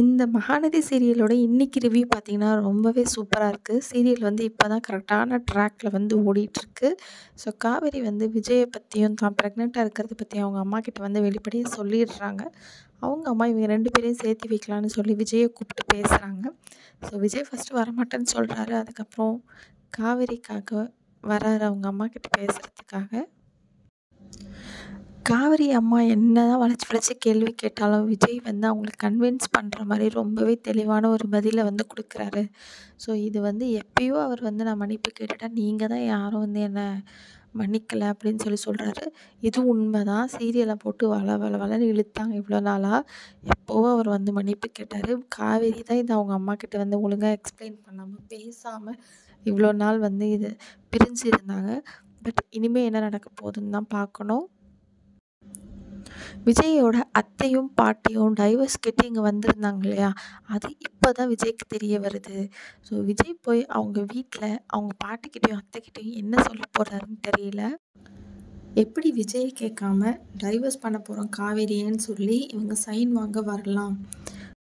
இந்த மகாநதி சீரியலோட இன்னைக்கு ரிவ்யூ பார்த்தீங்கன்னா, ரொம்பவே சூப்பரா இருக்கு. சீரியல் வந்து இப்ப தான் கரெக்டான ட்ராக்ல வந்து ஓடிட்டுருக்கு. ஸோ, காவேரி வந்து விஜய பத்தியும், தான் ப்ரெக்னென்ட்டா இருக்கிறத பத்தியும் அவங்க அம்மாகிட்ட வந்து வெளிப்படையா சொல்லிடுறாங்க. அவங்க அம்மா இவங்க 2 பேரையும் சேர்த்து வைக்கலான்னு சொல்லி விஜய கூப்பிட்டு பேசுறாங்க. ஸோ, விஜய் ஃபர்ஸ்ட்டு வரமாட்டேன்னு சொல்றாரு. அதுக்கப்புறம் காவேரிக்காக வராரு அவங்க அம்மாகிட்ட பேசுறதுக்காக. காவேரி அம்மா என்னதான் வளைச்சு வளைச்சு கேள்வி கேட்டாலும், விஜய் வந்து அவங்கள கன்வின்ஸ் பண்ணுற மாரி ரொம்பவே தெளிவான ஒரு பதில வந்து குடுக்குறாரு. ஸோ இது வந்து எப்பயோ அவர் வந்து நான் மன்னிப்பு கேட்டுட்டா, நீங்க தான் யாரும் வந்து என்ன மன்னிக்கல அப்படின்னு சொல்றாரு. இது உண்மைதான். சீரியல போட்டு வளன்னு இழுத்தாங்க இவ்வளோ நாளா. எப்போவோ அவர் வந்து மன்னிப்பு கேட்டாரு. காவேரி தான் இத அவங்க அம்மாகிட்ட வந்து ஒழுங்கா எக்ஸ்பிளைன் பண்ணாம, பேசாம இவ்வளோ நாள் வந்து இது பிரிஞ்சு இருந்தாங்க. பட் இனிமே என்ன நடக்க போகுதுன்னு தான் பார்க்கணும். விஜயோட அத்தையும் பாட்டியும் டைவர்ஸ் கேட்டு இங்கே வந்திருந்தாங்க இல்லையா? அது இப்போ தான் விஜய்க்கு தெரிய வருது. ஸோ விஜய் போய் அவங்க வீட்டில் அவங்க பாட்டிக்கிட்டேயும் அத்தைக்கிட்டேயும் என்ன சொல்ல போகிறாருன்னு தெரியல. எப்படி விஜயை கேட்காம டைவர்ஸ் பண்ண போகிறோம் காவேரியன்னு சொல்லி இவங்க சைன் வாங்க வரலாம்.